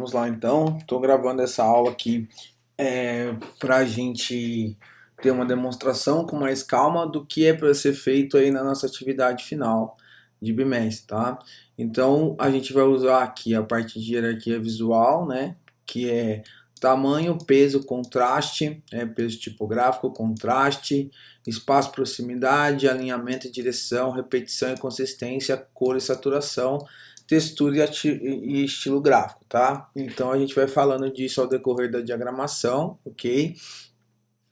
Vamos lá então, estou gravando essa aula aqui para a gente ter uma demonstração com mais calma do que é para ser feito aí na nossa atividade final de bimestre, tá? Então a gente vai usar aqui a parte de hierarquia visual, né? Que é tamanho, peso, contraste, peso tipográfico, contraste, espaço, proximidade, alinhamento e direção, repetição e consistência, cor e saturação, textura e estilo gráfico, tá? Então a gente vai falando disso ao decorrer da diagramação, ok?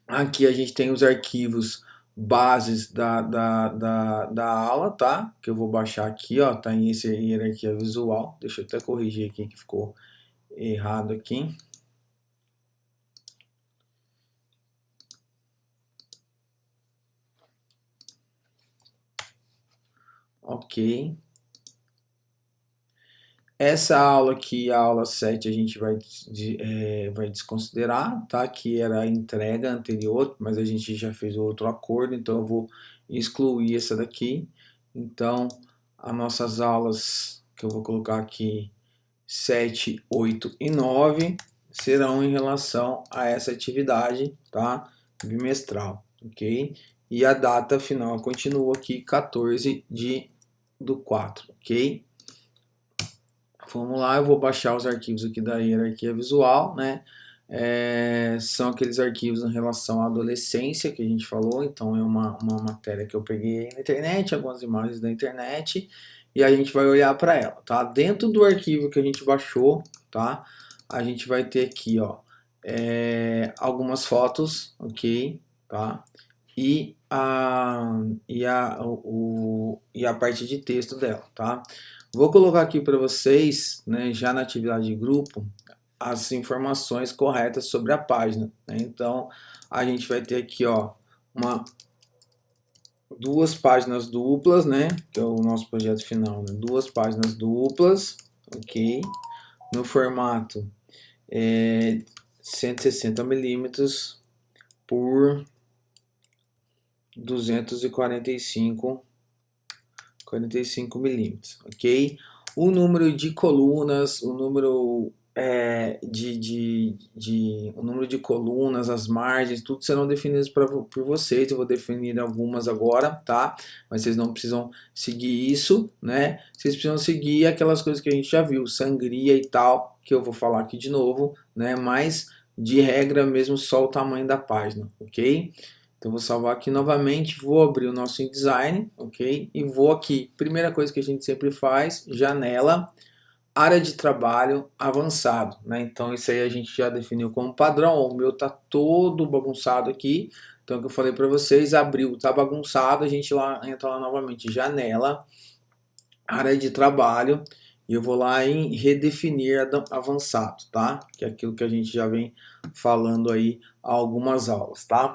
Aqui a gente tem os arquivos bases da aula, tá? Que eu vou baixar aqui, ó, tá em hierarquia visual. Deixa eu até corrigir aqui que ficou errado aqui. Ok. Essa aula aqui, a aula 7, a gente vai desconsiderar, tá? Que era a entrega anterior, mas a gente já fez outro acordo, então eu vou excluir essa daqui. Então, as nossas aulas, que eu vou colocar aqui, 7, 8 e 9, serão em relação a essa atividade, tá? Bimestral, ok? E a data final continua aqui, 14 do 4, ok? Vamos lá, eu vou baixar os arquivos aqui da hierarquia visual, né? São aqueles arquivos em relação à adolescência que a gente falou, então é uma matéria que eu peguei na internet, algumas imagens da internet, e a gente vai olhar para ela, tá? Dentro do arquivo que a gente baixou, tá? A gente vai ter aqui, ó, algumas fotos, ok? Tá? E a parte de texto dela, tá? Vou colocar aqui para vocês, né, já na atividade de grupo, as informações corretas sobre a página, né? Então, a gente vai ter aqui, ó, duas páginas duplas, né, que é o nosso projeto final, né? Duas páginas duplas, ok? No formato 160 milímetros por 245 milímetros, ok? O número de colunas, o número o número de colunas, as margens, tudo serão definidos por vocês. Eu vou definir algumas agora, tá? Mas vocês não precisam seguir isso, né? Vocês precisam seguir aquelas coisas que a gente já viu, sangria e tal, que eu vou falar aqui de novo, né? Mas de regra mesmo só o tamanho da página, ok? Então vou salvar aqui novamente, vou abrir o nosso InDesign, ok? E vou aqui, primeira coisa que a gente sempre faz, janela, área de trabalho avançado, né? Então isso aí a gente já definiu como padrão, o meu tá todo bagunçado aqui, então o que eu falei para vocês, abriu, tá bagunçado, a gente entra lá novamente, janela, área de trabalho, e eu vou lá em redefinir avançado, tá? Que é aquilo que a gente já vem falando aí há algumas aulas, tá?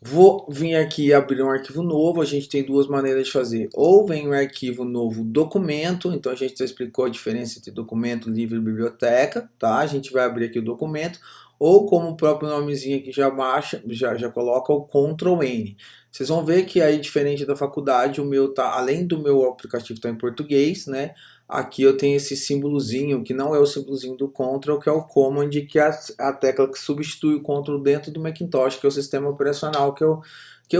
Vou vir aqui e abrir um arquivo novo. A gente tem duas maneiras de fazer. Ou vem um arquivo novo documento, então a gente já explicou a diferença entre documento, livro e biblioteca, tá? A gente vai abrir aqui o documento, ou como o próprio nomezinho aqui já baixa, já coloca o Ctrl N. Vocês vão ver que aí, diferente da faculdade, o meu tá, além do meu aplicativo tá em português, né? Aqui eu tenho esse símbolozinho, que não é o símbolozinho do Ctrl, que é o Command, que é a tecla que substitui o Ctrl dentro do Macintosh, que é o sistema operacional que eu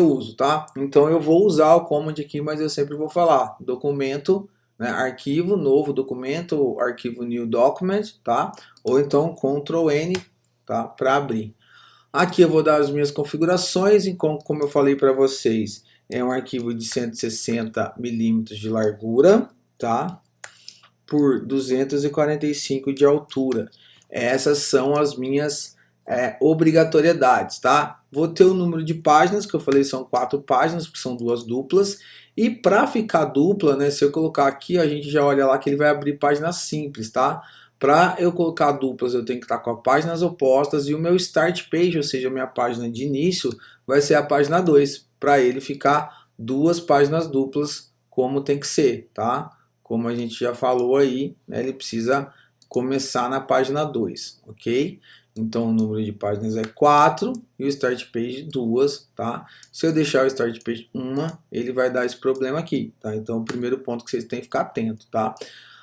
uso, tá? Então eu vou usar o Command aqui, mas eu sempre vou falar documento, né, arquivo, novo documento, arquivo new document, tá? Ou então Ctrl N, tá? Para abrir. Aqui eu vou dar as minhas configurações, e como eu falei para vocês, é um arquivo de 160 milímetros de largura, tá? Por 245 de altura. Essas são as minhas obrigatoriedades, tá? Vou ter o número de páginas, que eu falei são 4 páginas, porque são duas duplas. E para ficar dupla, né, se eu colocar aqui, a gente já olha lá que ele vai abrir páginas simples, tá? Para eu colocar duplas, eu tenho que estar com as páginas opostas, e o meu start page, ou seja, a minha página de início, vai ser a página 2, para ele ficar duas páginas duplas, como tem que ser, tá? Como a gente já falou aí, né, ele precisa começar na página 2, ok? Então o número de páginas é 4 e o Start Page 2, tá? Se eu deixar o Start Page 1, ele vai dar esse problema aqui, tá? Então o primeiro ponto que vocês têm que ficar atento, tá?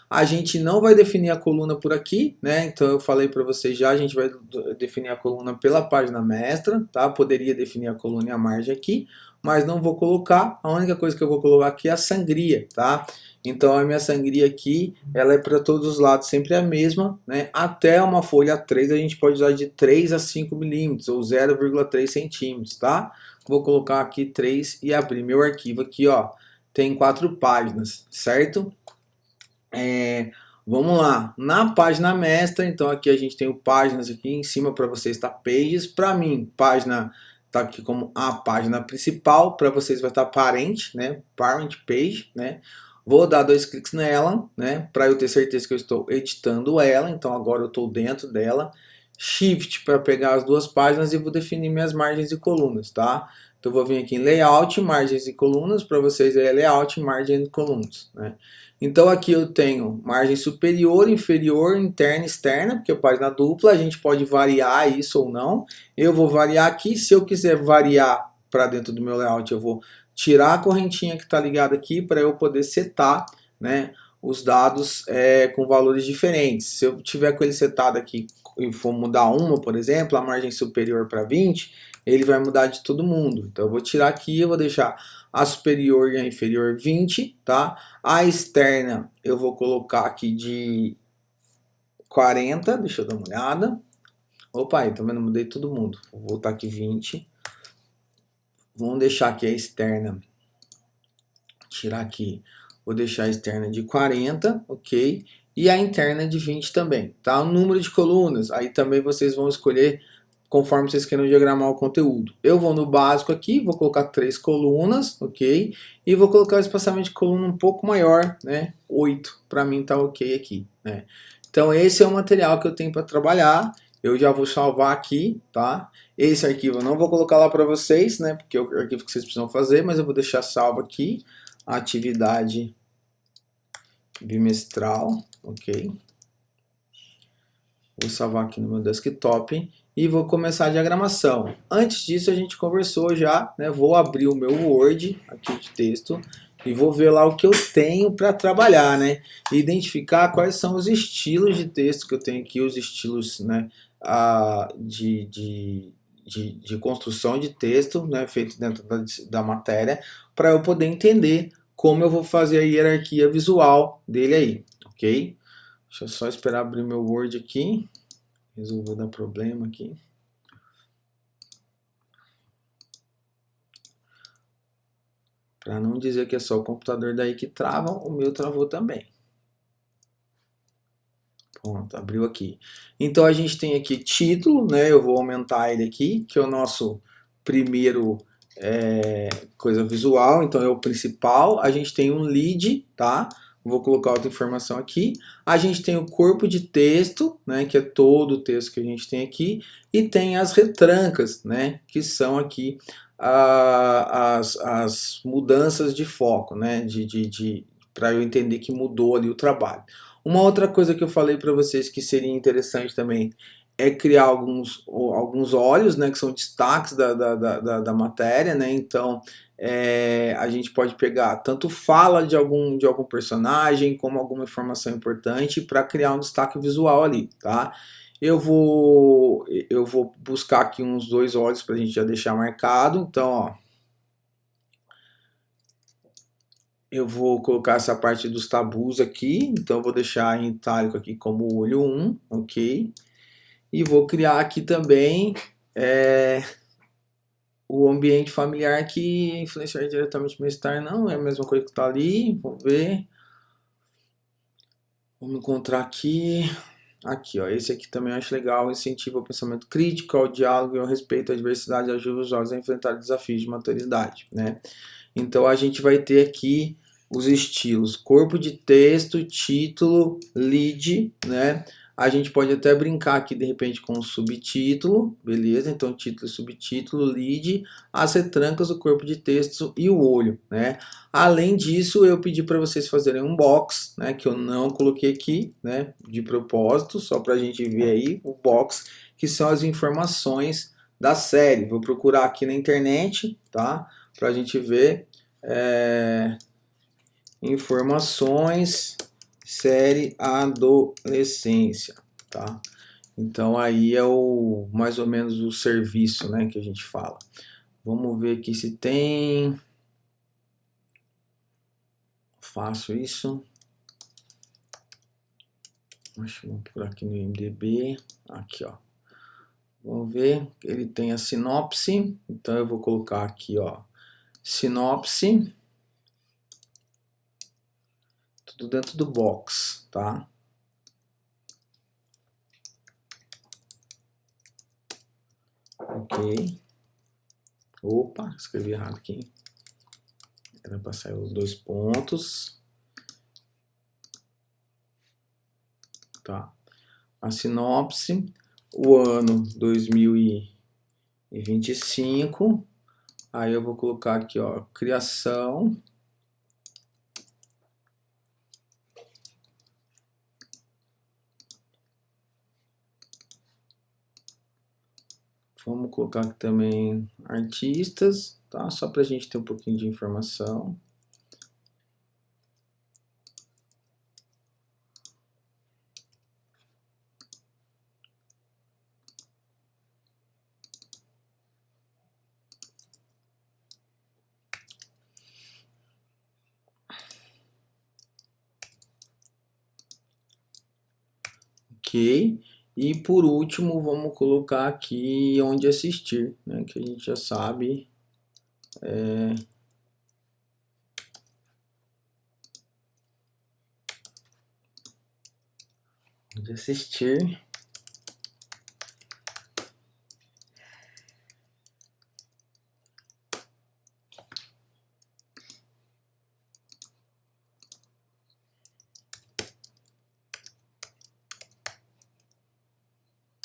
A gente não vai definir a coluna por aqui, né? Então eu falei para vocês já, a gente vai definir a coluna pela página mestra, tá? Poderia definir a coluna e a margem aqui, mas não vou colocar. A única coisa que eu vou colocar aqui é a sangria, tá? Então a minha sangria aqui, ela é para todos os lados sempre a mesma, né? Até uma folha 3 a gente pode usar de 3 a 5 milímetros ou 0,3 centímetros, tá? Vou colocar aqui 3 e abrir meu arquivo aqui, ó. Tem 4 páginas, certo? Vamos lá, na página mestra, então aqui a gente tem o páginas aqui em cima para vocês está pages, para mim página está aqui como a página principal, para vocês vai estar parente, né, parent page, né, vou dar 2 cliques nela, né, para eu ter certeza que eu estou editando ela, então agora eu estou dentro dela, shift para pegar as duas páginas e vou definir minhas margens e colunas, tá? Então vou vir aqui em layout, margens e colunas, para vocês é layout, margem e colunas, né? Então aqui eu tenho margem superior, inferior, interna e externa, porque é página dupla, a gente pode variar isso ou não. Eu vou variar aqui, se eu quiser variar para dentro do meu layout, eu vou tirar a correntinha que está ligada aqui para eu poder setar, né, os dados com valores diferentes. Se eu tiver com ele setado aqui e for mudar uma, por exemplo, a margem superior para 20, ele vai mudar de todo mundo. Então eu vou tirar aqui, eu vou deixar a superior e a inferior 20, tá? A externa eu vou colocar aqui de 40, deixa eu dar uma olhada. Opa, aí também não mudei todo mundo. Vou voltar aqui 20. Vamos deixar aqui a externa, tirar aqui, vou deixar a externa de 40, ok? E a interna de 20 também, tá? O número de colunas, aí também vocês vão escolher conforme vocês queiram diagramar o conteúdo. Eu vou no básico aqui, vou colocar 3 colunas, ok? E vou colocar o espaçamento de coluna um pouco maior, né? 8, para mim tá ok aqui, né? Então esse é o material que eu tenho para trabalhar. Eu já vou salvar aqui, tá? Esse arquivo eu não vou colocar lá para vocês, né? Porque é o arquivo que vocês precisam fazer, mas eu vou deixar salvo aqui. Atividade bimestral, ok? Vou salvar aqui no meu desktop e vou começar a diagramação. Antes disso a gente conversou já, né? Vou abrir o meu Word aqui de texto e vou ver lá o que eu tenho para trabalhar, né? Identificar quais são os estilos de texto que eu tenho aqui, os estilos, né? De construção de texto, né? Feito dentro da matéria, para eu poder entender como eu vou fazer a hierarquia visual dele aí, ok? Deixa eu só esperar abrir meu Word aqui. Resolveu dar problema aqui. Para não dizer que é só o computador daí que trava, o meu travou também. Pronto, abriu aqui. Então a gente tem aqui título, né? Eu vou aumentar ele aqui, que é o nosso primeiro coisa visual, então é o principal. A gente tem um lead, tá? Vou colocar outra informação aqui. A gente tem o corpo de texto, né, que é todo o texto que a gente tem aqui, e tem as retrancas, né, que são aqui as mudanças de foco, né, para eu entender que mudou ali o trabalho. Uma outra coisa que eu falei para vocês que seria interessante também é criar alguns olhos, né, que são destaques da matéria, né, então a gente pode pegar tanto fala de algum personagem, como alguma informação importante para criar um destaque visual ali, tá? Eu vou buscar aqui uns 2 olhos para a gente já deixar marcado, então, ó, eu vou colocar essa parte dos tabus aqui, então eu vou deixar em itálico aqui como olho 1, ok? E vou criar aqui também o ambiente familiar que influenciar diretamente no bem-estar, não é a mesma coisa que está ali, vamos ver. Vamos encontrar aqui, ó, esse aqui também eu acho legal, incentiva o pensamento crítico, ao diálogo e ao respeito à diversidade, ajuda os jovens a enfrentar desafios de maturidade, né? Então a gente vai ter aqui os estilos, corpo de texto, título, lead, né? A gente pode até brincar aqui de repente com o subtítulo, beleza? Então título, subtítulo, lead, as retrancas, o corpo de texto e o olho, né? Além disso, eu pedi para vocês fazerem um box, né? Que eu não coloquei aqui, né? De propósito, só para a gente ver aí o box, que são as informações da série. Vou procurar aqui na internet, tá? Para a gente ver informações série adolescência, tá? Então aí é o mais ou menos o serviço, né, que a gente fala. Vamos ver aqui se tem. Faço isso. Acho que por aqui no IMDb. Aqui, ó. Vamos ver. Ele tem a sinopse. Então eu vou colocar aqui, ó. Sinopse. Tudo dentro do box, tá? Ok. Opa, escrevi errado aqui. Era para sair os 2 pontos. Tá. A sinopse. O ano 2025. Aí eu vou colocar aqui, ó, criação. Vamos colocar aqui também artistas, tá? Só para a gente ter um pouquinho de informação. Ok. E por último, vamos colocar aqui onde assistir, né? Que a gente já sabe. Onde assistir.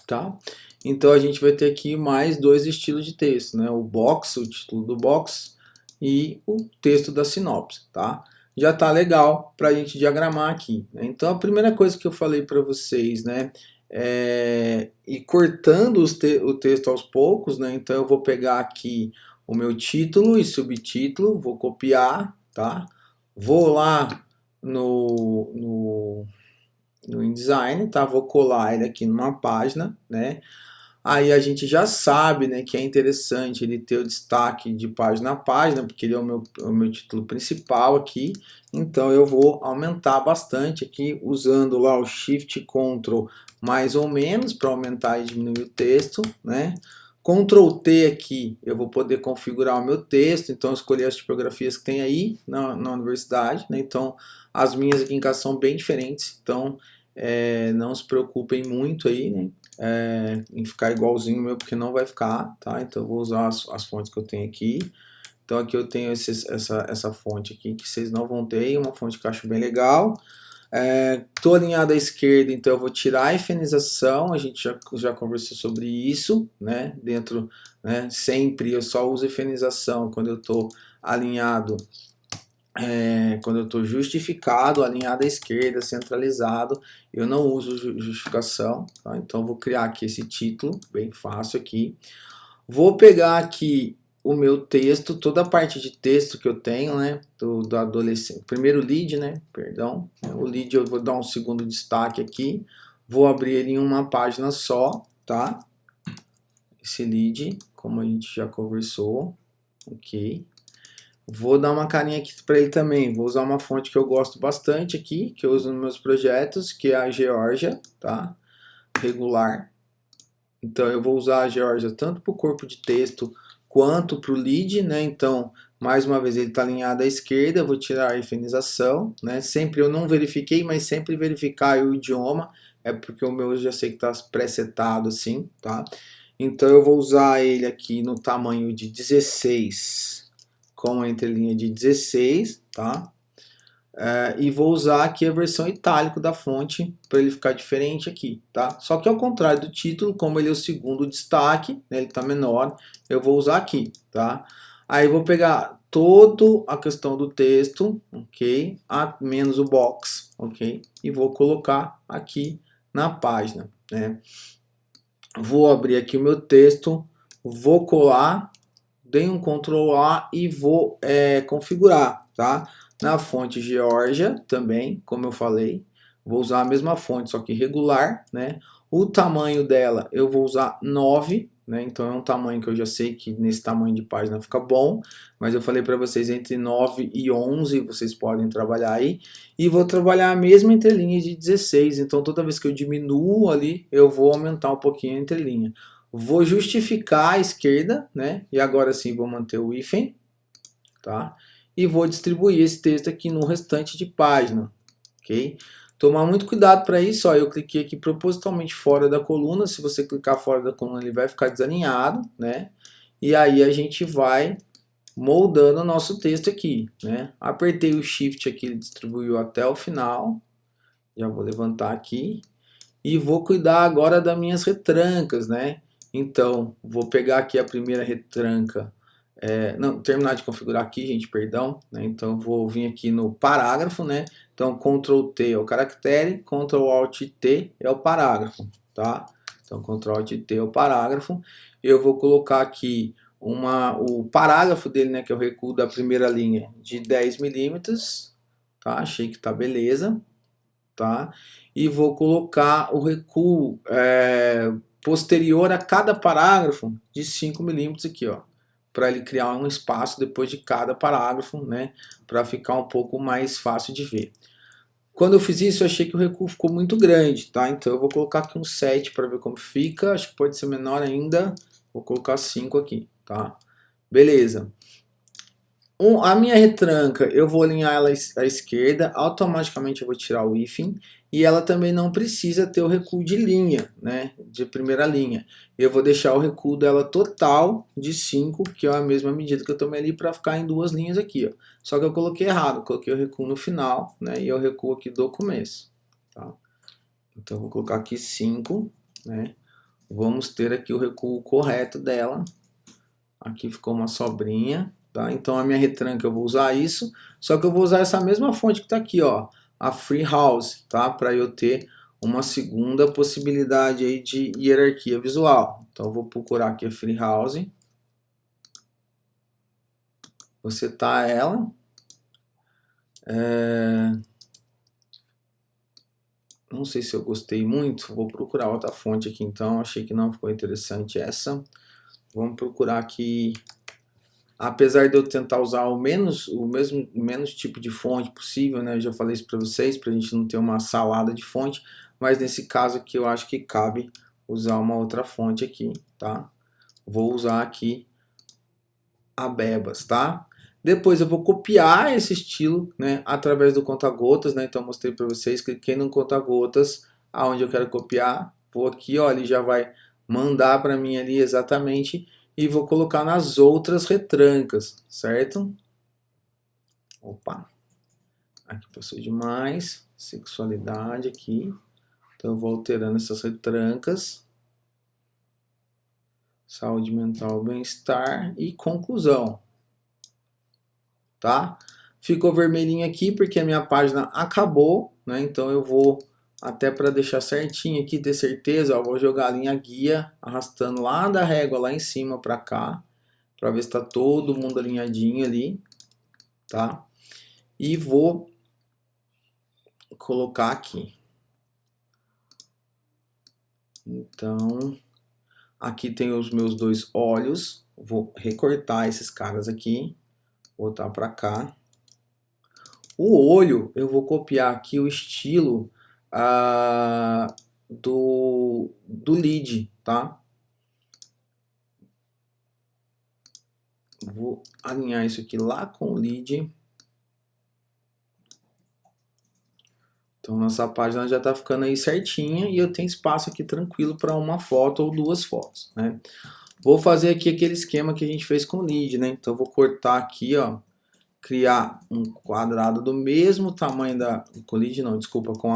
Tá? Então a gente vai ter aqui mais 2 estilos de texto, né? O box, o título do box e o texto da sinopse, tá? Já tá legal para a gente diagramar aqui, né? Então a primeira coisa que eu falei para vocês, né? É ir cortando o texto aos poucos, né? Então eu vou pegar aqui o meu título e subtítulo, vou copiar, tá? Vou lá no InDesign, tá? Vou colar ele aqui numa página, né? Aí a gente já sabe, né, que é interessante ele ter o destaque de página a página, porque ele é o meu título principal aqui. Então eu vou aumentar bastante aqui, usando lá o Shift Ctrl mais ou menos para aumentar e diminuir o texto, né? Ctrl T aqui, eu vou poder configurar o meu texto, então escolher as tipografias que tem aí na universidade, né? Então as minhas aqui em casa são bem diferentes, então não se preocupem muito aí, né? Em ficar igualzinho o meu, porque não vai ficar, tá? Então eu vou usar as fontes que eu tenho aqui. Então aqui eu tenho essa fonte aqui que vocês não vão ter, uma fonte que eu acho bem legal. Tô alinhado à esquerda, então eu vou tirar a efenização, a gente já conversou sobre isso, né? Dentro, né? Sempre eu só uso efenização quando eu tô alinhado, quando eu estou justificado, alinhado à esquerda, centralizado, eu não uso justificação, tá? Então vou criar aqui esse título, bem fácil aqui. Vou pegar aqui o meu texto, toda a parte de texto que eu tenho, né, do adolescente, primeiro lead, né, perdão, o lead eu vou dar um segundo destaque aqui, vou abrir ele em uma página só, tá? Esse lead, como a gente já conversou, ok. Vou dar uma carinha aqui para ele também. Vou usar uma fonte que eu gosto bastante aqui, que eu uso nos meus projetos, que é a Georgia, tá? Regular. Então eu vou usar a Georgia tanto para o corpo de texto quanto para o lead, né? Então, mais uma vez, ele está alinhado à esquerda, eu vou tirar a efenização, né? Sempre eu não verifiquei, mas sempre verificar o idioma, é porque o meu eu já sei que está pré-setado assim, tá? Então eu vou usar ele aqui no tamanho de 16 com a entrelinha de 16, tá? E vou usar aqui a versão itálico da fonte para ele ficar diferente aqui, tá? Só que ao contrário do título, como ele é o segundo destaque, né, ele está menor, eu vou usar aqui, tá? Aí eu vou pegar toda a questão do texto, ok? Menos o box, ok? E vou colocar aqui na página, né? Vou abrir aqui o meu texto, vou colar, dei um Ctrl A e vou configurar, tá? Na fonte Georgia também, como eu falei. vou usar a mesma fonte, só que regular, né? O tamanho dela eu vou usar 9, né? Então é um tamanho que eu já sei que nesse tamanho de página fica bom, mas eu falei para vocês entre 9 e 11 vocês podem trabalhar aí. E vou trabalhar a mesma entrelinha de 16, então toda vez que eu diminuo ali, eu vou aumentar um pouquinho a entrelinha. Vou justificar a esquerda, né? E agora sim vou manter o hífen, tá? E vou distribuir esse texto aqui no restante de página, ok? Tomar muito cuidado para isso, ó, eu cliquei aqui propositalmente fora da coluna, se você clicar fora da coluna ele vai ficar desalinhado, né? E aí a gente vai moldando o nosso texto aqui, né? Apertei o Shift aqui, ele distribuiu até o final, já vou levantar aqui, e vou cuidar agora das minhas retrancas, né? Então, vou pegar aqui a primeira retranca, não, terminar de configurar aqui, gente, perdão, né? Então vou vir aqui no parágrafo, né? Então Ctrl T é o caractere, Ctrl Alt T é o parágrafo, tá? Então Ctrl Alt T é o parágrafo. Eu vou colocar aqui o parágrafo dele, né, que é o recuo da primeira linha de 10 milímetros, tá? Achei que tá beleza, tá? E vou colocar o recuo posterior a cada parágrafo de 5 milímetros aqui, ó, para ele criar um espaço depois de cada parágrafo, né, para ficar um pouco mais fácil de ver. Quando eu fiz isso, eu achei que o recuo ficou muito grande, tá? Então eu vou colocar aqui um 7 para ver como fica, acho que pode ser menor ainda, vou colocar 5 aqui, tá? Beleza. A minha retranca, eu vou alinhar ela à esquerda, automaticamente eu vou tirar o hífen, e ela também não precisa ter o recuo de linha, né, de primeira linha. Eu vou deixar o recuo dela total de 5, que é a mesma medida que eu tomei ali para ficar em duas linhas aqui, ó. Só que eu coloquei errado, coloquei o recuo no final, né, e é o recuo aqui do começo, tá? Então eu vou colocar aqui 5, né, vamos ter aqui o recuo correto dela. Aqui ficou uma sobrinha, tá? Então a minha retranca eu vou usar isso, só que eu vou usar essa mesma fonte que está aqui, ó, a Freehouse, tá? Para eu ter uma segunda possibilidade aí de hierarquia visual. Então eu vou procurar aqui a Freehouse, vou setar ela, não sei se eu gostei muito, vou procurar outra fonte aqui então, achei que não ficou interessante essa. Vamos procurar aqui. Apesar de eu tentar usar o menos tipo de fonte possível, né? Eu já falei isso para vocês, para a gente não ter uma salada de fonte, mas nesse caso aqui eu acho que cabe usar uma outra fonte aqui, tá? Vou usar aqui a Bebas, tá? Depois eu vou copiar esse estilo, né, através do conta-gotas, né? Então eu mostrei para vocês, cliquei no conta-gotas, aonde eu quero copiar, vou aqui, ó, ele já vai mandar para mim ali exatamente e vou colocar nas outras retrancas, certo? Opa, aqui passou demais, sexualidade aqui, então eu vou alterando essas retrancas, saúde mental, bem-estar e conclusão, tá? Ficou vermelhinho aqui porque a minha página acabou, né? Então eu vou, até para deixar certinho aqui, ter certeza, ó, vou jogar a linha guia, arrastando lá da régua lá em cima para cá, para ver se está todo mundo alinhadinho ali, tá? E vou colocar aqui. Então, aqui tem os meus dois olhos, vou recortar esses caras aqui, botar para cá. O olho, eu vou copiar aqui o estilo do lead, tá? Vou alinhar isso aqui lá com o lead. Então nossa página já está ficando aí certinha e eu tenho espaço aqui tranquilo para uma foto ou duas fotos, né? Vou fazer aqui aquele esquema que a gente fez com o lead, né? Então eu vou cortar aqui, ó, criar um quadrado do mesmo tamanho com o lead não, desculpa, com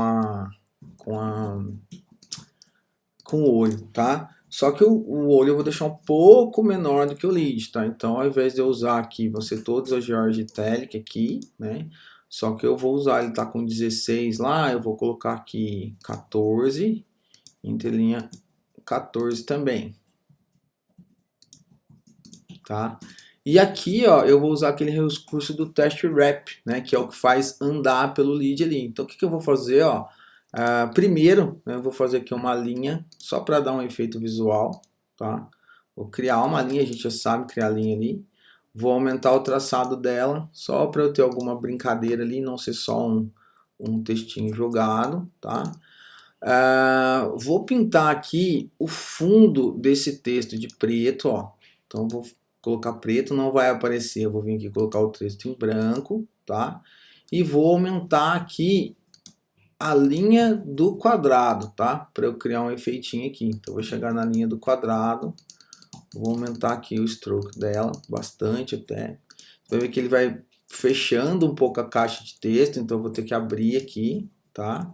o olho, tá? Só que o olho eu vou deixar um pouco menor do que o lead, tá? Então, ao invés de eu usar aqui, vão ser todos a George Italic aqui, né? Só que eu vou usar, ele tá com 16 lá, eu vou colocar aqui 14, entrelinha 14 também, tá? E aqui, ó, eu vou usar aquele recurso do test wrap, né? Que é o que faz andar pelo lead ali. Então, o que eu vou fazer, ó? Primeiro, né, eu vou fazer aqui uma linha só para dar um efeito visual, tá? Vou criar uma linha, a gente já sabe criar linha ali. Vou aumentar o traçado dela, só para eu ter alguma brincadeira ali, não ser só um textinho jogado, tá? Vou pintar aqui o fundo desse texto de preto, ó. Então vou colocar preto, não vai aparecer, eu vou vir aqui colocar o texto em branco, tá? E vou aumentar aqui a linha do quadrado, tá? Para eu criar um efeitinho aqui. Então vou chegar na linha do quadrado, vou aumentar aqui o stroke dela, bastante até. Você vai ver que ele vai fechando um pouco a caixa de texto, então eu vou ter que abrir aqui, tá?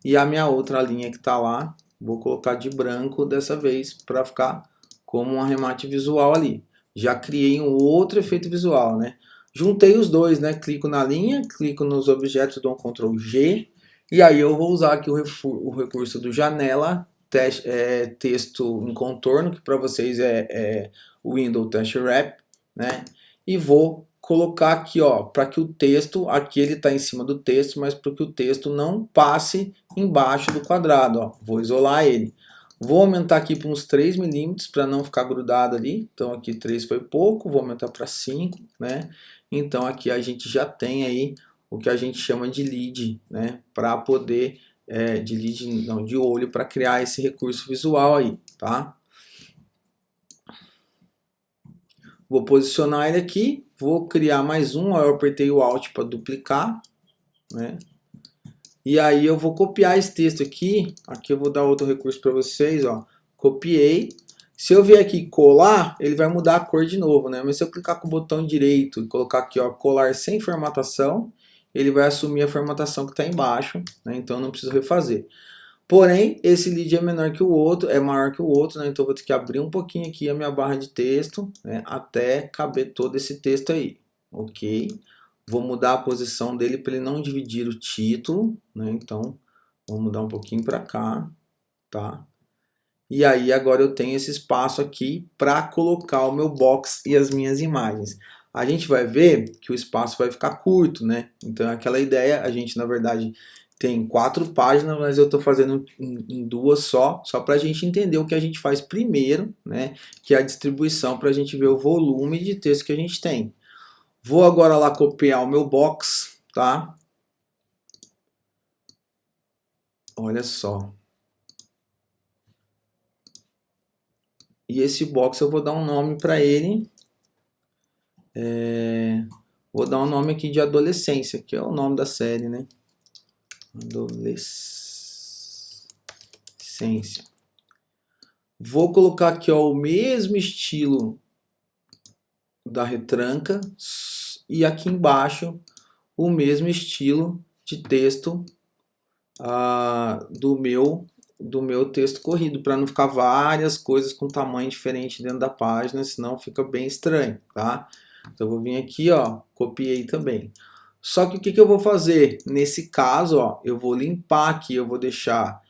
E a minha outra linha que tá lá, vou colocar de branco dessa vez, para ficar como um arremate visual ali. Já criei um outro efeito visual, né? Juntei os dois, né? Clico na linha, clico nos objetos, dou um Ctrl G, e aí eu vou usar aqui o recurso do janela, texto em contorno, que para vocês é o Windows Text Wrap, né? E vou colocar aqui, ó, para que o texto, aqui ele está em cima do texto, mas para que o texto não passe embaixo do quadrado, ó. Vou isolar ele. Vou aumentar aqui para uns 3 milímetros para não ficar grudado ali. Então aqui 3 foi pouco, vou aumentar para 5, né? Então aqui a gente já tem aí o que a gente chama de lead, né? Para poder, de lead, não, de olho, para criar esse recurso visual aí, tá? Vou posicionar ele aqui, vou criar mais um, eu apertei o Alt para duplicar, né? E aí eu vou copiar esse texto aqui eu vou dar outro recurso para vocês, ó. Copiei. Se eu vier aqui colar, ele vai mudar a cor de novo, né? Mas se eu clicar com o botão direito e colocar aqui, ó, colar sem formatação, ele vai assumir a formatação que está embaixo, né? Então eu não preciso refazer. Porém, esse lead é menor que o outro, é maior que o outro, né? Então eu vou ter que abrir um pouquinho aqui a minha barra de texto, né? Até caber todo esse texto aí, ok? Vou mudar a posição dele para ele não dividir o título, né? Então, vou mudar um pouquinho para cá, tá? E aí agora eu tenho esse espaço aqui para colocar o meu box e as minhas imagens. A gente vai ver que o espaço vai ficar curto, né? Então é aquela ideia, a gente na verdade tem 4 páginas, mas eu estou fazendo em 2 só para a gente entender o que a gente faz primeiro, né? Que é a distribuição, para a gente ver o volume de texto que a gente tem. Vou agora lá copiar o meu box, tá? Olha só. E esse box eu vou dar um nome para ele. Vou dar um nome aqui de adolescência, que é o nome da série, né? Adolescência. Vou colocar aqui, ó, o mesmo estilo da retranca e aqui embaixo o mesmo estilo de texto do meu texto corrido, para não ficar várias coisas com tamanho diferente dentro da página, senão fica bem estranho, tá? Então eu vou vir aqui, ó, copiei também. Só que o que eu vou fazer? Nesse caso, ó, eu vou limpar aqui, eu vou deixar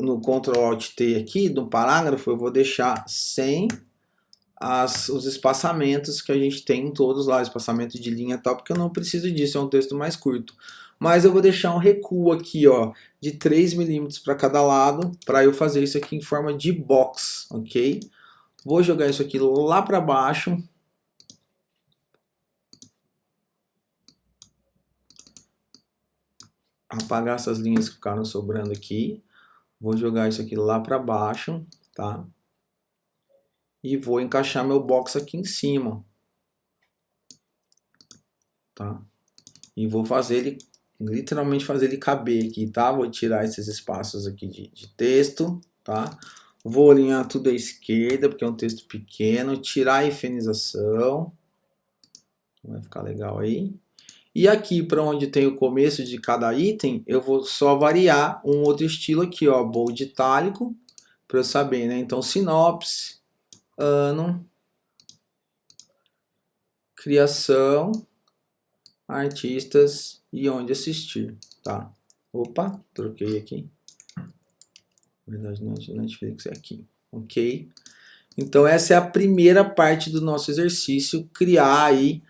no Ctrl Alt T aqui, do parágrafo, eu vou deixar sem os espaçamentos que a gente tem todos lá, espaçamento de linha e tal, porque eu não preciso disso, é um texto mais curto. Mas eu vou deixar um recuo aqui, ó, de 3 milímetros para cada lado, para eu fazer isso aqui em forma de box, ok? Vou jogar isso aqui lá para baixo. Apagar essas linhas que ficaram sobrando aqui. Vou jogar isso aqui lá para baixo, tá? E vou encaixar meu box aqui em cima, tá? E vou fazer ele, literalmente fazer ele caber aqui, tá? Vou tirar esses espaços aqui de texto, tá? Vou alinhar tudo à esquerda, porque é um texto pequeno. Tirar a efenização. Vai ficar legal aí. E aqui, para onde tem o começo de cada item, eu vou só variar um outro estilo aqui, ó, bold itálico, para eu saber, né? Então, sinopse, ano, criação, artistas e onde assistir, tá? Opa, troquei aqui. Na verdade, não é Netflix, é aqui, ok? Então, essa é a primeira parte do nosso exercício, criar aí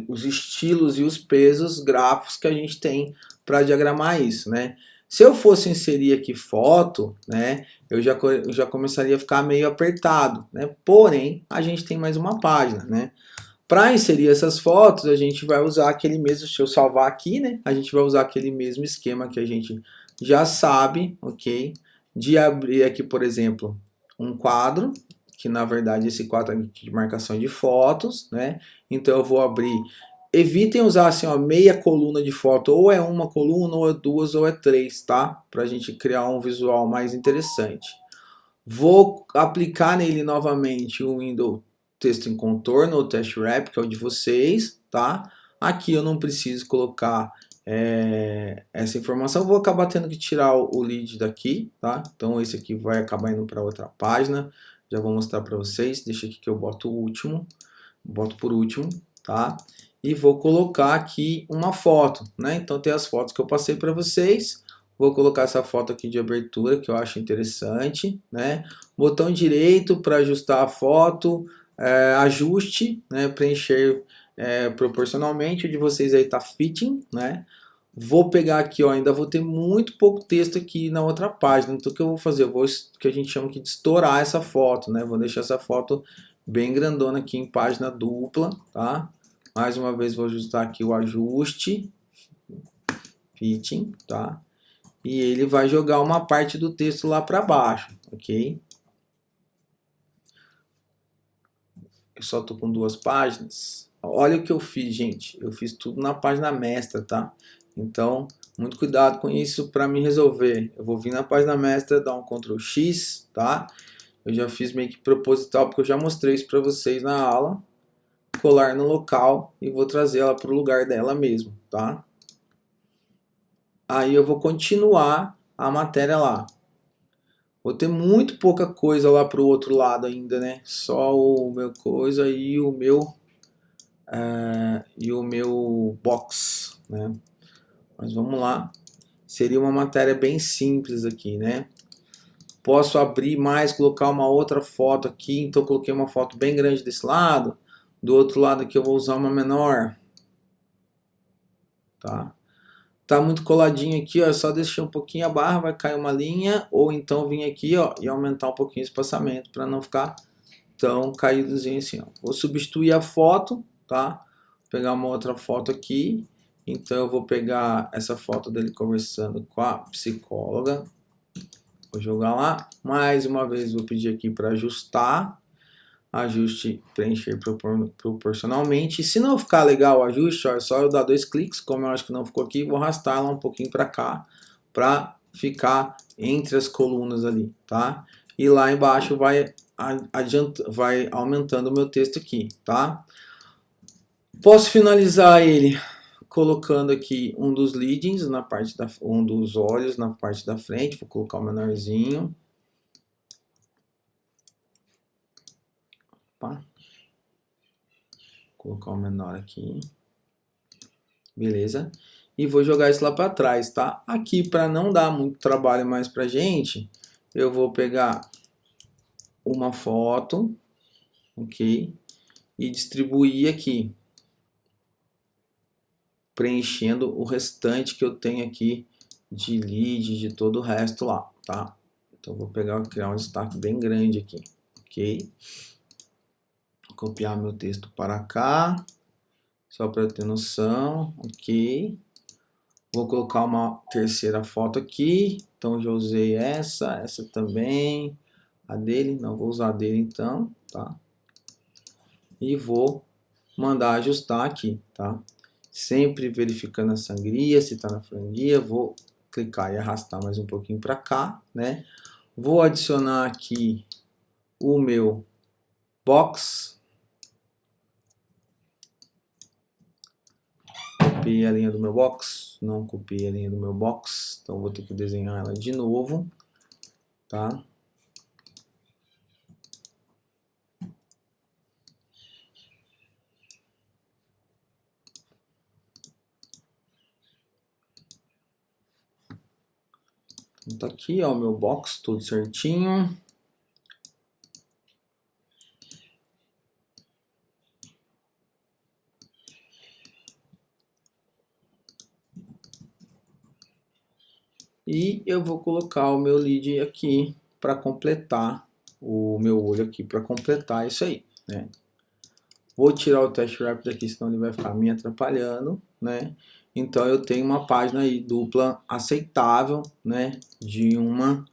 os estilos e os pesos gráficos que a gente tem para diagramar isso, né? Se eu fosse inserir aqui foto, né, eu já começaria a ficar meio apertado, né? Porém, a gente tem mais uma página, né? Para inserir essas fotos, a gente vai usar aquele mesmo, deixa eu salvar aqui, né? A gente vai usar aquele mesmo esquema que a gente já sabe, ok? De abrir aqui, por exemplo, um quadro, que na verdade esse quadro aqui de marcação de fotos, né? Então eu vou abrir. Evitem usar assim, ó, meia coluna de foto, ou é uma coluna, ou é duas, ou é três, tá? Para a gente criar um visual mais interessante. Vou aplicar nele novamente o Windows Texto em Contorno, ou Test Wrap, que é o de vocês, tá? Aqui eu não preciso colocar essa informação, vou acabar tendo que tirar o lead daqui, tá? Então esse aqui vai acabar indo para outra página, já vou mostrar para vocês, deixa aqui que eu boto o último, boto por último, tá? E vou colocar aqui uma foto, né? Então tem as fotos que eu passei para vocês. Vou colocar essa foto aqui de abertura que eu acho interessante, né? Botão direito para ajustar a foto, ajuste, né? Preencher proporcionalmente. O de vocês aí tá fitting, né? Vou pegar aqui, ó, ainda vou ter muito pouco texto aqui na outra página. Então o que eu vou fazer? Eu vou, que a gente chama aqui de estourar essa foto, né? Vou deixar essa foto bem grandona aqui em página dupla, tá? Mais uma vez vou ajustar aqui o ajuste, fitting, tá? E ele vai jogar uma parte do texto lá para baixo, ok? Eu só tô com 2 páginas. Olha o que eu fiz, gente. Eu fiz tudo na página mestra, tá? Então, muito cuidado com isso para me resolver. Eu vou vir na página mestra, dar um Ctrl X, tá? Eu já fiz meio que proposital, porque eu já mostrei isso para vocês na aula. Colar no local e vou trazer ela para o lugar dela mesmo, tá? Aí eu vou continuar a matéria lá. Vou ter muito pouca coisa lá pro outro lado ainda, né? Só o meu coisa e o meu box, né? Mas vamos lá. Seria uma matéria bem simples aqui, né? Posso abrir mais, colocar uma outra foto aqui. Então eu coloquei uma foto bem grande desse lado. Do outro lado aqui eu vou usar uma menor. Tá? Tá muito coladinho aqui, ó, só deixar um pouquinho a barra, vai cair uma linha, ou então vir aqui, ó, e aumentar um pouquinho o espaçamento para não ficar tão caídozinho assim, ó. Vou substituir a foto, tá? Vou pegar uma outra foto aqui. Então eu vou pegar essa foto dele conversando com a psicóloga. Vou jogar lá. Mais uma vez vou pedir aqui para ajustar. Ajuste, preencher proporcionalmente. E se não ficar legal o ajuste, ó, é só eu dar 2 cliques, como eu acho que não ficou aqui, vou arrastar ela um pouquinho para cá, para ficar entre as colunas ali, tá? E lá embaixo vai aumentando o meu texto aqui, tá? Posso finalizar ele colocando aqui um dos leadings na parte um dos olhos na parte da frente, vou colocar o menorzinho. Opa. Colocar o menor aqui. Beleza? E vou jogar isso lá para trás, tá? Aqui, para não dar muito trabalho mais pra gente, eu vou pegar uma foto, ok? E distribuir aqui, preenchendo o restante que eu tenho aqui de lead, de todo o resto lá, tá? Então vou pegar, criar um destaque bem grande aqui, ok? Copiar meu texto para cá, só para eu ter noção, ok? Vou colocar uma terceira foto aqui, então já usei essa também, a dele, não vou usar a dele então, tá? E vou mandar ajustar aqui, tá? Sempre verificando a sangria, se tá na franguia, vou clicar e arrastar mais um pouquinho para cá, né? Vou adicionar aqui o meu box. Copiei a linha do meu box, não copiei a linha do meu box, então vou ter que desenhar ela de novo, tá? Então tá aqui, ó, o meu box, tudo certinho. E eu vou colocar o meu lead aqui para completar o meu olho aqui, para completar isso aí, né? Vou tirar o teste rápido aqui, senão ele vai ficar me atrapalhando, né? Então eu tenho uma página aí dupla aceitável, né? De uma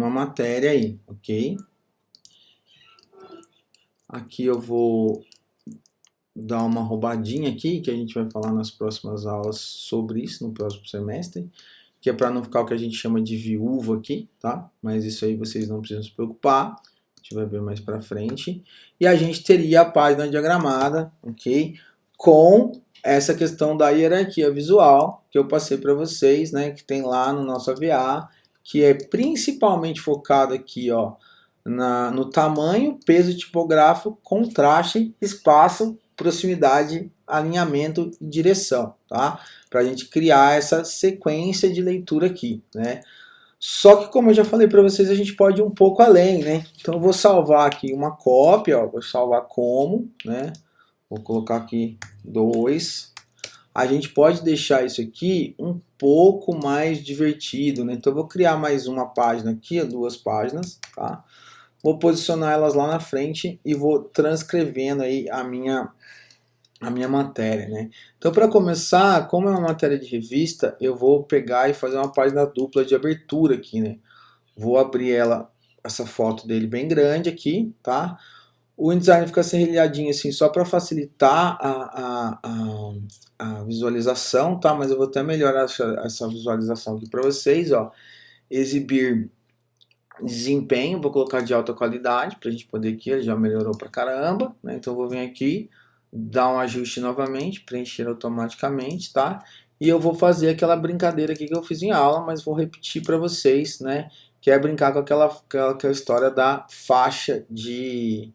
matéria aí, ok? Aqui eu vou dar uma roubadinha aqui, que a gente vai falar nas próximas aulas sobre isso, no próximo semestre, que é para não ficar o que a gente chama de viúva aqui, tá? Mas isso aí vocês não precisam se preocupar, a gente vai ver mais para frente. E a gente teria a página diagramada, ok? Com essa questão da hierarquia visual que eu passei para vocês, né? Que tem lá no nosso AVA, que é principalmente focado aqui, ó, no tamanho, peso tipográfico, contraste, espaço, proximidade, alinhamento e direção, tá? Para a gente criar essa sequência de leitura aqui, né? Só que, como eu já falei para vocês, a gente pode ir um pouco além, né? Então eu vou salvar aqui uma cópia, ó, vou salvar como, né? Vou colocar aqui 2. A gente pode deixar isso aqui um pouco mais divertido, né? Então eu vou criar mais uma página aqui, 2 páginas, tá? Vou posicionar elas lá na frente e vou transcrevendo aí a minha matéria, né? Então, para começar, como é uma matéria de revista, eu vou pegar e fazer uma página dupla de abertura aqui, né? Vou abrir essa foto dele bem grande aqui, tá? O InDesign fica serrilhadinho assim, só para facilitar a visualização, tá? Mas eu vou até melhorar essa visualização aqui para vocês, ó. Exibir desempenho, vou colocar de alta qualidade para a gente poder aqui, ele já melhorou pra caramba, né? Então eu vou vir aqui, dar um ajuste novamente, preencher automaticamente, tá? E eu vou fazer aquela brincadeira aqui que eu fiz em aula, mas vou repetir para vocês, né? Que é brincar com aquela história da faixa de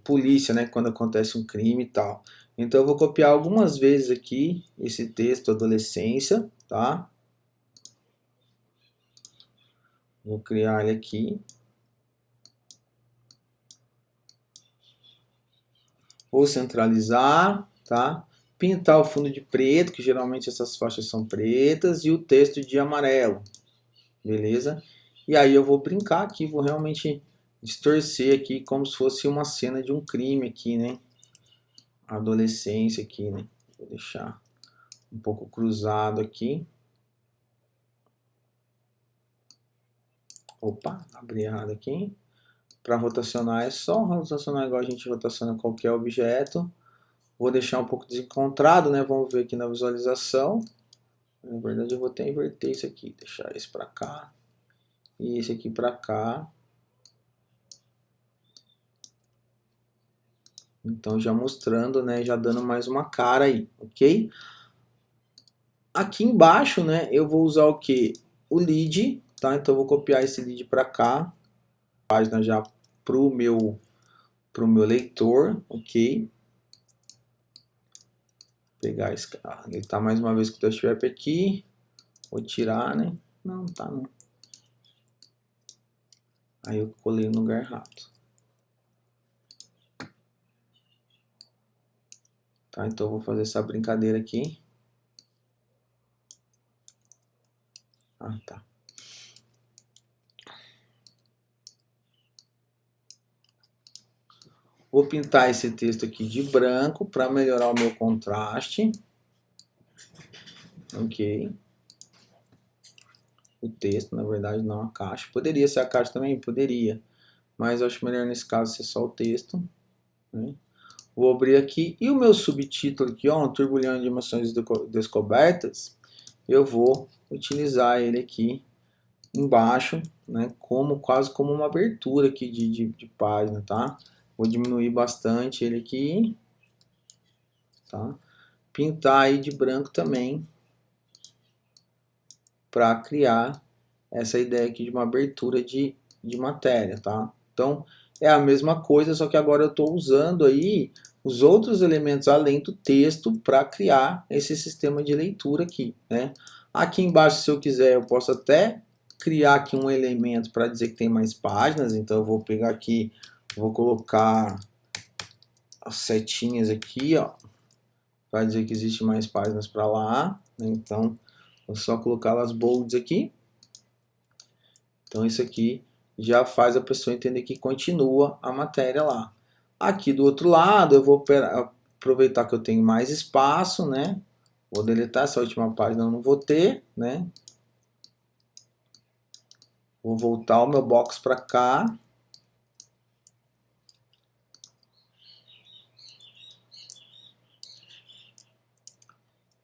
polícia, né? Quando acontece um crime e tal. Então eu vou copiar algumas vezes aqui esse texto adolescência, tá? Vou criar ele aqui. Vou centralizar, tá? Pintar o fundo de preto, que geralmente essas faixas são pretas, e o texto de amarelo, beleza? E aí eu vou brincar aqui, vou realmente distorcer aqui como se fosse uma cena de um crime aqui, né? Adolescência aqui, né? Vou deixar um pouco cruzado aqui. Opa, abri errado aqui. Para rotacionar é só rotacionar igual a gente rotaciona qualquer objeto. Vou deixar um pouco desencontrado, né? Vamos ver aqui na visualização. Na verdade, eu vou até inverter isso aqui. Deixar esse para cá e esse aqui para cá. Então, já mostrando, né? Já dando mais uma cara aí, ok? Aqui embaixo, né? Eu vou usar o que? O lead, tá? Então, eu vou copiar esse lead para cá. Página já pro meu leitor, ok? Pegar esse cara. Ele tá mais uma vez com o Touch Wrap aqui. Vou tirar, né? Não, tá não. Aí eu colei no lugar errado. Tá, então eu vou fazer essa brincadeira aqui. Ah, tá. Vou pintar esse texto aqui de branco para melhorar o meu contraste. Ok. O texto, na verdade, não a caixa. Poderia ser a caixa também? Poderia. Mas eu acho melhor nesse caso ser só o texto, né? Vou abrir aqui. E o meu subtítulo aqui, ó, um turbilhão de emoções descobertas, eu vou utilizar ele aqui embaixo, né, quase como uma abertura aqui de página, tá? Vou diminuir bastante ele aqui, tá? Pintar aí de branco também, para criar essa ideia aqui de uma abertura de matéria, tá? Então, é a mesma coisa, só que agora eu estou usando aí os outros elementos além do texto para criar esse sistema de leitura aqui, né? Aqui embaixo, se eu quiser, eu posso até criar aqui um elemento para dizer que tem mais páginas, então eu vou pegar aqui, vou colocar as setinhas aqui, ó, para dizer que existe mais páginas para lá, né? Então Vou só colocar as bolds aqui. Então isso aqui já faz a pessoa entender que continua a matéria lá. Aqui do outro lado eu vou aproveitar que eu tenho mais espaço, né? Vou deletar essa última página, eu não vou ter, né? Vou voltar o meu box para cá.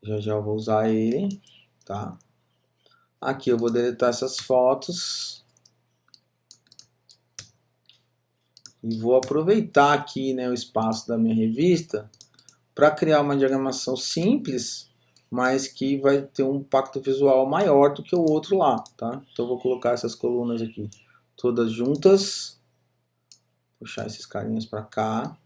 Já eu vou usar ele, tá? Aqui eu vou deletar essas fotos. E vou aproveitar aqui, né, o espaço da minha revista para criar uma diagramação simples, mas que vai ter um impacto visual maior do que o outro lá, tá? Então eu vou colocar essas colunas aqui todas juntas, puxar esses carinhas para cá.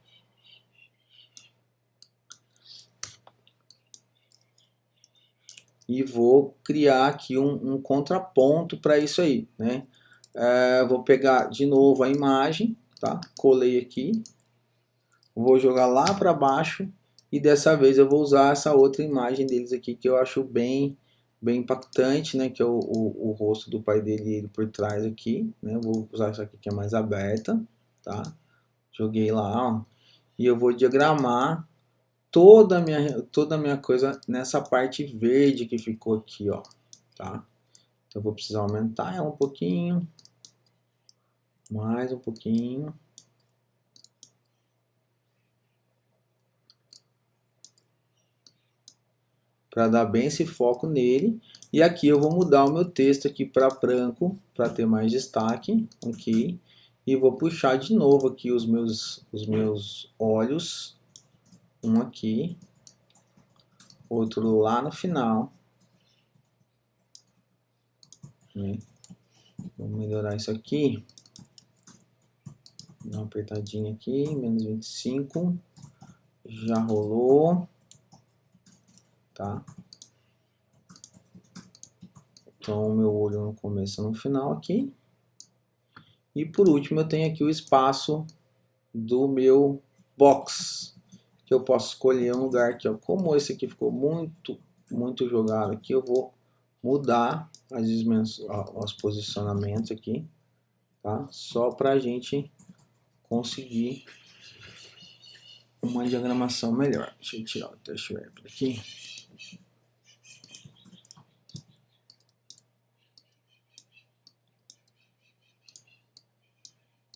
E vou criar aqui um contraponto para isso aí, né? Vou pegar de novo a imagem, tá? Colei aqui, vou jogar lá para baixo e dessa vez eu vou usar essa outra imagem deles aqui que eu acho bem impactante, né? Que é o rosto do pai dele ele por trás aqui, né? Vou usar essa aqui que é mais aberta, tá? Joguei lá, ó, e eu vou diagramar toda a minha coisa nessa parte verde que ficou aqui, ó, tá? Então eu vou precisar aumentar ela um pouquinho, mais um pouquinho. Para dar bem esse foco nele. E aqui eu vou mudar o meu texto aqui para branco, para ter mais destaque, ok? E vou puxar de novo aqui os meus olhos, um aqui, outro lá no final. Vou melhorar isso aqui. Dá uma apertadinha aqui, menos 25. Já rolou. Tá? Então, o meu olho no começo e no final aqui. E por último, eu tenho aqui o espaço do meu box, que eu posso escolher um lugar aqui, ó. Como esse aqui ficou muito jogado aqui, eu vou mudar os posicionamentos aqui, tá? Só para a gente conseguir uma diagramação melhor. Deixa eu tirar o teste web aqui.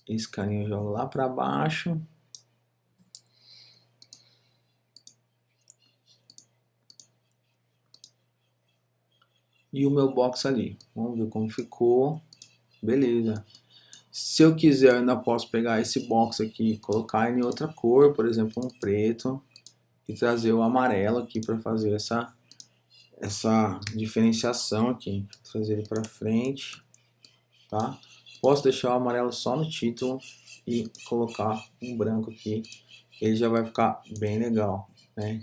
Esse carinha eu jogo lá para baixo. E o meu box ali. Vamos ver como ficou. Beleza. Se eu quiser, eu ainda posso pegar esse box aqui e colocar em outra cor, por exemplo, um preto, e trazer o amarelo aqui para fazer essa diferenciação aqui. Trazer ele para frente, tá? Posso deixar o amarelo só no título e colocar um branco aqui. Ele já vai ficar bem legal, né?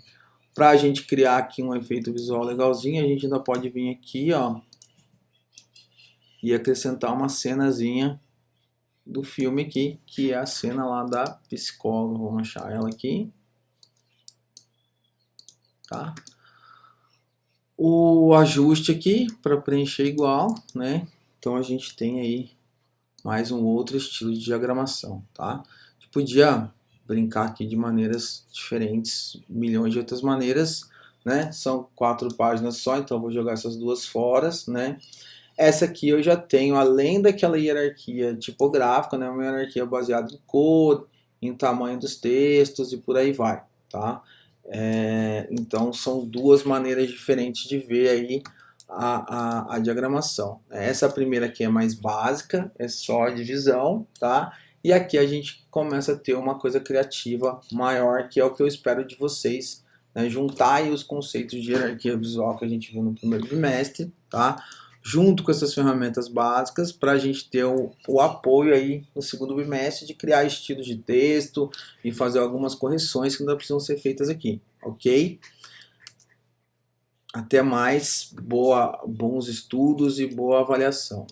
Para a gente criar aqui um efeito visual legalzinho, a gente ainda pode vir aqui, ó, e acrescentar uma cenazinha do filme aqui, que é a cena lá da psicóloga. Vamos achar ela aqui, tá? O ajuste aqui para preencher igual, né? Então a gente tem aí mais um outro estilo de diagramação, tá? A gente podia brincar aqui de maneiras diferentes, milhões de outras maneiras, né? São 4 páginas só, então eu vou jogar essas duas fora, né? Essa aqui eu já tenho, além daquela hierarquia tipográfica, né? Uma hierarquia baseada em cor, em tamanho dos textos e por aí vai, tá? Então são duas maneiras diferentes de ver aí a diagramação. Essa primeira aqui é mais básica, é só a divisão, tá? E aqui a gente começa a ter uma coisa criativa maior, que é o que eu espero de vocês, né? Juntar aí os conceitos de hierarquia visual que a gente viu no primeiro bimestre, tá? Junto com essas ferramentas básicas, para a gente ter o apoio aí no segundo bimestre de criar estilos de texto e fazer algumas correções que ainda precisam ser feitas aqui, ok? Até mais, bons estudos e boa avaliação.